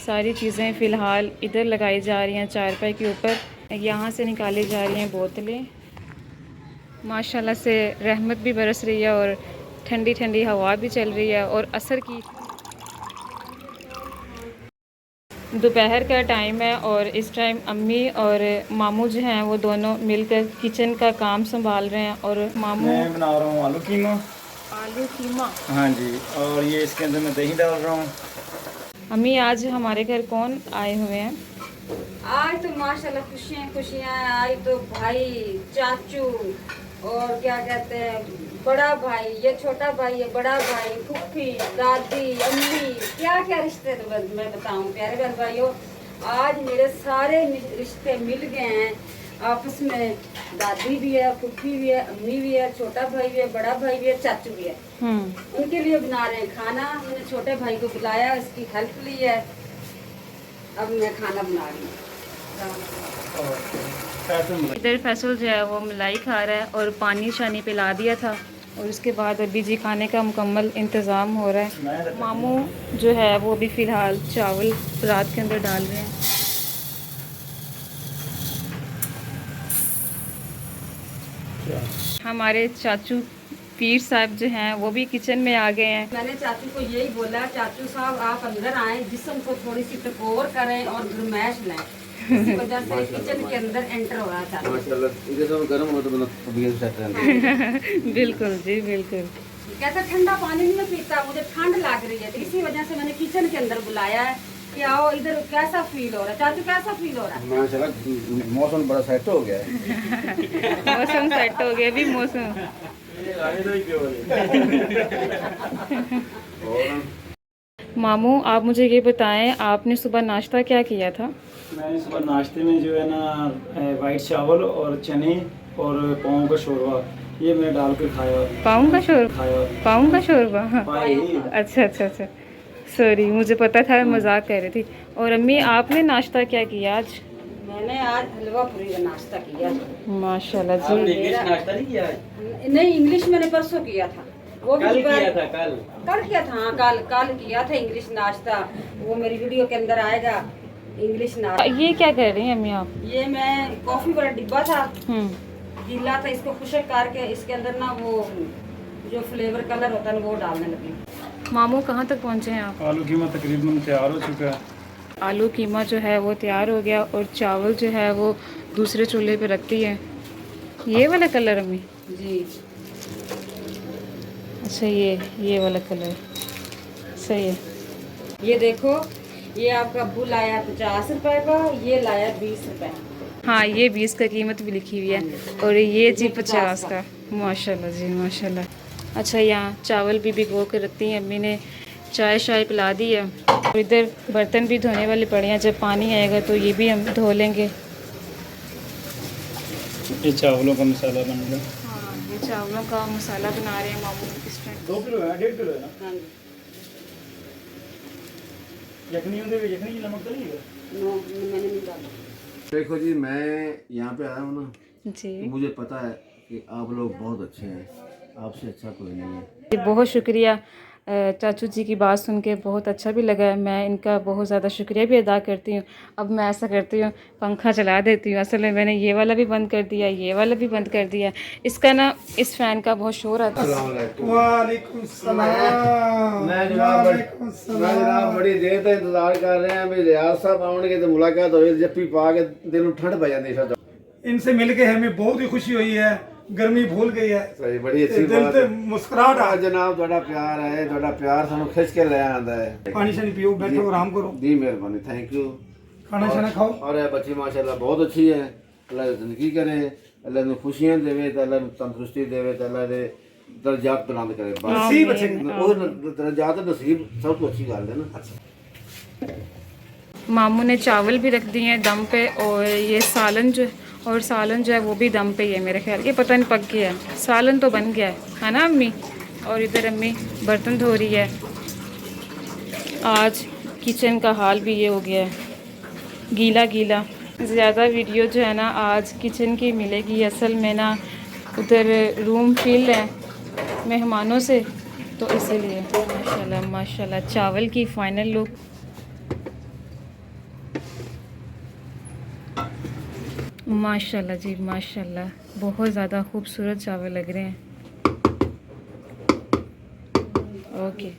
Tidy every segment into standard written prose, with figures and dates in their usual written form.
सारी चीज़ें फ़िलहाल इधर लगाई जा रही हैं चारपाई के ऊपर। यहाँ से निकाली जा रही हैं बोतलें। माशाल्लाह से रहमत भी बरस रही है और ठंडी ठंडी हवा भी चल रही है। और असर की दोपहर का टाइम है और इस टाइम अम्मी और मामू जो हैं वो दोनों मिलकर किचन का काम संभाल रहे हैं। और मामू मैं बना रहा हूँ आलू कीमा। आलू कीमा, हाँ जी, और ये इसके अंदर मैं दही डाल रहा हूँ। अम्मी आज हमारे घर कौन आए हुए हैं? आज तो माशाल्लाह खुशियाँ खुशियाँ हैं। आज तो भाई, चाचू और क्या कहते हैं बड़ा भाई, ये छोटा भाई है, बड़ा भाई, फूफी, दादी, अम्मी, क्या क्या रिश्ते मैं बताऊं प्यारे बहन भाइयों। आज मेरे सारे रिश्ते मिल गए हैं आपस में। दादी भी है, फूफी भी है, अम्मी भी है, छोटा भाई भी है, बड़ा भाई भी है, चाचू भी है। उनके लिए बना रहे हैं खाना। हमने छोटे भाई को बुलाया, इसकी हेल्प ली है। अब मैं खाना बना रही हूँ। इधर फैसल जो है वो मलाई खा रहा है और पानी शानी पिला दिया था। और उसके बाद अभी जी खाने का मुकम्मल इंतज़ाम हो रहा है। मामू जो है वो भी फ़िलहाल चावल रात के अंदर डाल रहे हैं। हमारे चाचू पीर साहब जो हैं वो भी किचन में आ गए हैं। मैंने चाचू को यही बोला, चाचू साहब आप अंदर आए, जिस्म को थोड़ी सी टकोर करें और गरमैश लें। इसी वजह से किचन के अंदर एंटर हो रहा था। माशाल्लाह गर्म हो तो तबीयत सेट रहती। बिल्कुल जी बिल्कुल। कहता ठंडा पानी नहीं पीता, मुझे ठंड लग रही है, तो इसी वजह से मैंने किचन के अंदर बुलाया है कि आओ इधर। कैसा फील हो रहा है चाचू, कैसा फील हो रहा है? माशाल्लाह मौसम बड़ा सेट हो गया है। मौसम सेट हो गया भी मौसम। मामू आप मुझे ये बताएं, आपने सुबह नाश्ता क्या किया था? मैंने सुबह नाश्ते में जो है ना वाइट चावल और चने और पाँव का शोरबा ये मैं डाल कर खाया। पाउं का शोरबा? खाया पाउं का शोरबा? पाए। अच्छा अच्छा अच्छा, सॉरी मुझे पता था, मजाक कर रही थी। और अम्मी आपने नाश्ता क्या किया आज? मैंने आज हलवा पूरी का नाश्ता किया। माशाल्लाह जी। नाश्ता नहीं किया? नहीं, इंग्लिश मैंने परसों किया था। वो भी कल किया था। कल किया था। हाँ, कल किया था इंग्लिश नाश्ता। वो मेरी वीडियो के अंदर आएगा इंग्लिश नाश्ता। ये क्या कर रही हैं अम्मी आप? ये मैं कॉफी वाला डिब्बा था, गीला था, इसको खुशक करके इसके अंदर ना वो जो फ्लेवर कलर होता है ना वो डालने लगी। मामू कहाँ तक पहुँचे हैं आप? आलू कीमा तकरीबन तैयार हो चुका है। आलू कीमा जो है वो तैयार हो गया और चावल जो है वो दूसरे चूल्हे पे रखती है। ये वाला कलर अम्मी? जी। अच्छा ये वाला कलर सही है। ये देखो, ये आपका अब्बू लाया 50 रुपए का, ये लाया 20 रुपए। हाँ ये 20 का कीमत भी लिखी हुई है और ये जी 50 का। माशाल्लाह जी माशाल्लाह। अच्छा यहाँ चावल भी भिगो कर रखती हैं अम्मी ने, चाय शाय पिला दी है। और इधर बर्तन भी धोने वाले पड़े हैं, जब पानी आएगा तो ये भी हम धो लेंगे। ये चावलों का मसाला बन गया। हाँ ये चावलों का मसाला बना रहे हैं मामू इस टाइम। 2 किलो है, 1.5 किलो है ना? हाँ यखनी होंगे, यखनी की नमक डली है? नो, मैंने नहीं डाला। देखो जी, मैं यहाँ पे आया हूँ ना, जी तो मुझे पता है कि आप लोग बहुत अच्छे हैं, आपसे अच्छा कोई नहीं है। बहुत शुक्रिया। चाचू जी की बात सुन के बहुत अच्छा भी लगा। मैं इनका बहुत ज़्यादा शुक्रिया भी अदा करती हूँ। अब मैं ऐसा करती हूँ, पंखा चला देती हूँ। असल में मैंने ये वाला भी बंद कर दिया, ये वाला भी बंद कर दिया। इसका ना इस फ़ैन का बहुत शोर आता है। वालेकुम सलाम। मैं जनाब बड़ी देर तक इंतजार कर रहे हैं भी रियाज साहब आउणगे तो मुलाकात होगी। जप्पी पा के दिल में ठंड पै जाती है। इनसे मिलके हमें बहुत ही खुशी हुई है, गर्मी भूल गई है। सही, बड़ी अच्छी दिल बात ते है। मुस्कुराहट आ। जनाब ਤੁਹਾਡਾ प्यार है, ਤੁਹਾਡਾ प्यार ਸਾਨੂੰ खिंच के ले आंदा है। पानी शानी पियो, बैठो आराम करो। जी मेहरबानी, थैंक यू। खाना शाना खाओ। और ये बच्ची माशाल्लाह बहुत अच्छी है। अल्लाह जिंदगी करे, अल्लाह ने खुशियां देवे, तो अल्लाह तंदुरुस्ती देवे, तो अल्लाह दे दर्जात बुलंद करे। नसीब अच्छे वो दर्जात नसीब सब तो अच्छी गल है ना। मामू ने चावल भी रख दिए हैं दम पे और ये सालन जो है वो भी दम पे ही है मेरे ख्याल। ये पता नहीं पक गया है, सालन तो बन गया है ना अम्मी? और इधर अम्मी बर्तन धो रही है। आज किचन का हाल भी ये हो गया है, गीला गीला। ज़्यादा वीडियो जो है ना आज किचन की मिलेगी। असल में ना उधर रूम फिल है मेहमानों से, तो इसीलिए। माशाल्लाह माशाल्लाह। चावल की फ़ाइनल लुक माशाल्लाह जी माशाल्लाह, बहुत ज़्यादा खूबसूरत चावल लग रहे हैं। ओके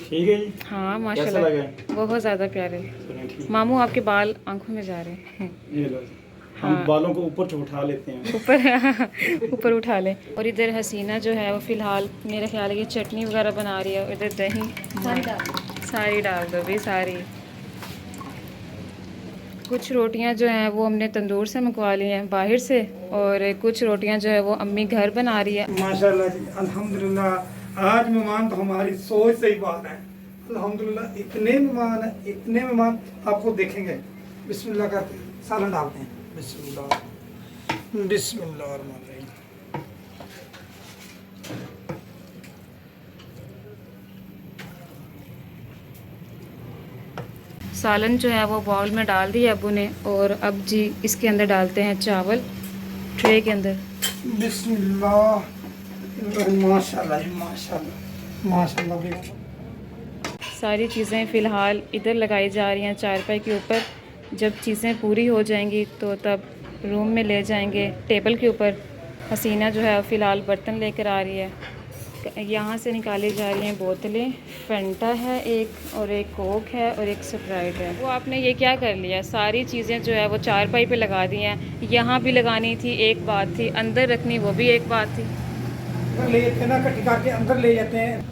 ठीक है जी। हाँ कैसा माशाल्लाह, लगा? बहुत ज़्यादा प्यारे। चलें, ठीक। मामू आपके बाल आंखों में जा रहे हैं। ये लो, हम हाँ। बालों को ऊपर उठा लेते हैं। ऊपर ऊपर उठा लें। और इधर हसीना जो है वो फ़िलहाल मेरा ख्याल है कि चटनी वगैरह बना रही है। और इधर दही सारी डाल दो भी सारी। कुछ रोटियां जो हैं वो हमने तंदूर से मंगवा ली हैं बाहर से, और कुछ रोटियां जो है वो अम्मी घर बना रही है। माशाल्लाह जी, अल्हम्दुलिल्लाह। आज मेहमान तो हमारी सोच से ही बात है। अल्हम्दुलिल्लाह, इतने मेहमान आपको देखेंगे। बिस्मिल्लाह करते हैं, सालन डालते हैं। बिस्मिल्लाह बिस्मिल्लाहिर्रहमानिर्रहीम। सालन जो है वो बाउल में डाल दिया अबू ने, और अब जी इसके अंदर डालते हैं चावल ट्रे के अंदर। बिस्मिल्लाह। माशाल्लाह जी, माशाल्लाह माशाल्लाह भी। सारी चीज़ें फ़िलहाल इधर लगाई जा रही हैं चारपाई के ऊपर। जब चीज़ें पूरी हो जाएंगी तो तब रूम में ले जाएंगे टेबल के ऊपर। हसीना जो है फ़िलहाल बर्तन लेकर आ रही है। यहाँ से निकाली जा रही हैं बोतलें। फेंटा है एक, और एक कोक है, और एक स्प्राइट है। वो आपने ये क्या कर लिया, सारी चीज़ें जो है वो चारपाई पे लगा दी हैं। यहाँ भी लगानी थी एक बात थी, अंदर रखनी वो भी एक बात थी। ले जाते हैं ना, इकट्ठी करके अंदर ले जाते हैं।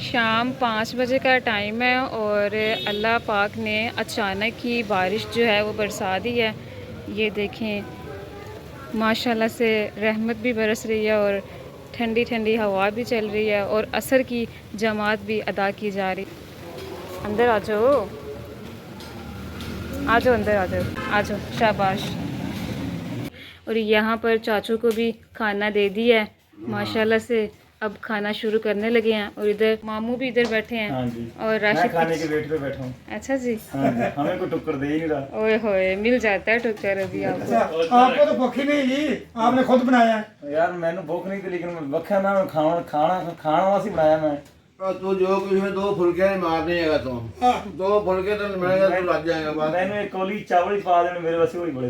शाम 5 बजे का टाइम है, और अल्लाह पाक ने अचानक ही बारिश जो है वो बरसा दी है। ये देखें माशाल्लाह से रहमत भी बरस रही है, और ठंडी ठंडी हवा भी चल रही है, और असर की जमात भी अदा की जा रही। अंदर आ जाओ, आ जाओ, अंदर आ जाओ, आ जाओ, शाबाश। और यहाँ पर चाचू को भी खाना दे दिया है माशाल्लाह से। अब खाना शुरू करने लगे हैं, और इधर मामू भी इधर बैठे हैं। हाँ जी, और मैं राशिद खाने के वेट पे बैठा हूँ। अच्छा जी, हाँ जी, हमें कोई टुक्कर दे ही नहीं रहा। ओए होए मिल जाता है टुक्कर अभी आपको। अच्छा, आपको तो भूख ही नहीं जी, आपने खुद बनाया है। यार मैंने भूख नहीं थी, लेकिन वक्खा ना खाना वासी बनाया मैं। तू जो कुछ में 2 फुलके मार देगा तू। 2 फुलके तो मिलेगा तो लग जाएगा बात। मैंने एक कोली चावल ही पा देने, मेरे वैसे वही बड़े।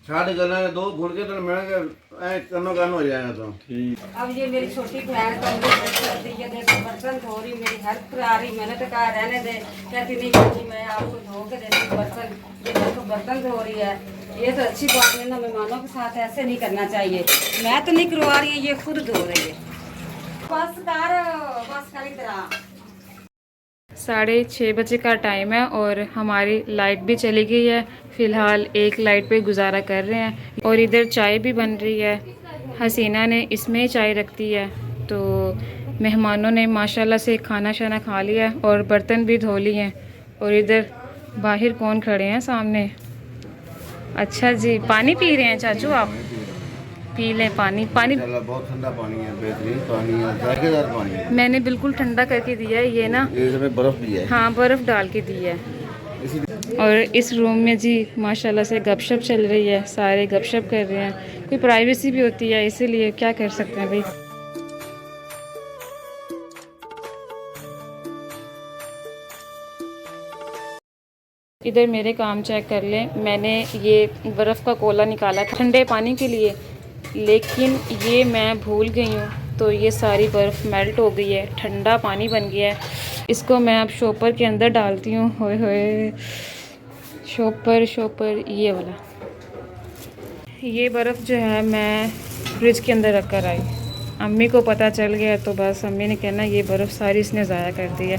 छाड़ करना 2 फुलके तो मिलेगा, ऐ कनो हो जाएगा तो। ठीक। अब ये मेरी छोटी बहन तो मुझे हेल्प कर दी है, देखो बर्तन धो रही, मेरी हेल्प करा रही। मैंने तो कहा रहने दे, कहती नहीं जी मैं आपको धो के देती हूँ बर्तन। ये देखो बर्तन धो रही है, ये तो अच्छी बात है ना। मेहमानों के साथ ऐसे नहीं करना चाहिए। मैं तो नहीं करवा रही है, ये खुद धो रही है। बस कर इधर। 6:30 बजे का टाइम है, और हमारी लाइट भी चली गई है। फ़िलहाल एक लाइट पे गुजारा कर रहे हैं। और इधर चाय भी बन रही है, हसीना ने इसमें ही चाय रख दी है। तो मेहमानों ने माशाल्लाह से खाना शाना खा लिया, और बर्तन भी धो लिए हैं। और इधर बाहर कौन खड़े हैं सामने। अच्छा जी, पानी पी रहे हैं चाचू आप? पी लें पानी। बहुत ठंडा पानी है, बेहतरीन पानी है, जायकेदार पानी है। मैंने बिल्कुल ठंडा करके दिया है ये ना। इसमें बर्फ भी है। हाँ, बर्फ़ डाल के दी है। और इस रूम में जी माशाल्लाह से गपशप चल रही है, सारे गपशप कर रहे हैं। कोई प्राइवेसी भी होती है, इसीलिए क्या कर सकते हैं भाई। इधर मेरे काम चेक कर लें। मैंने ये बर्फ़ का कोला निकाला ठंडे पानी के लिए, लेकिन ये मैं भूल गई हूँ, तो ये सारी बर्फ़ मेल्ट हो गई है, ठंडा पानी बन गया है। इसको मैं अब शॉपर के अंदर डालती हूँ। होए होए, शॉपर ये वाला। ये बर्फ़ जो है मैं फ्रिज के अंदर रख कर आई। अम्मी को पता चल गया तो बस अम्मी ने कहना ये बर्फ़ सारी इसने ज़ाया कर दी है,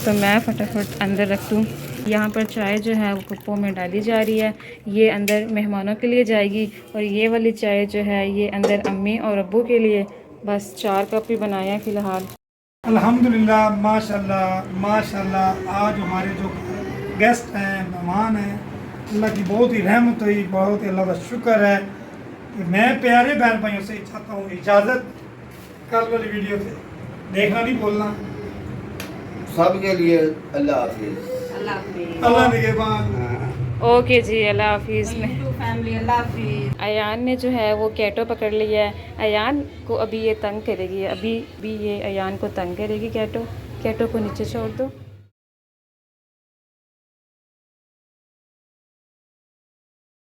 तो मैं फटाफट अंदर रख दूँ। यहाँ पर चाय जो है वो कपों में डाली जा रही है, ये अंदर मेहमानों के लिए जाएगी। और ये वाली चाय जो है ये अंदर अम्मी और अब्बू के लिए। बस 4 कप ही बनाए हैं फ़िलहाल। अल्हम्दुलिल्लाह, माशाल्लाह माशाल्लाह। आज हमारे जो गेस्ट हैं, मेहमान हैं, अल्लाह की बहुत ही रहमत हुई, बहुत ही अल्लाह का शुक्र है कि मैं प्यारे बहन भाइयों से चाहता हूँ इजाज़त। कल वाली वीडियो से देखना नहीं भूलना। सबके लिए अल्लाह हाफिज़। अल्लाह हाफिज़। अल्लाह निगहबान। ओके जी, अल्लाह हाफिज़ में। फैमिली अल्लाह हाफिज़। अयान ने जो है वो कैटो पकड़ लिया है। अयान को अभी ये तंग करेगी, अभी भी ये अयान को तंग करेगी। कैटो को नीचे छोड़ दो।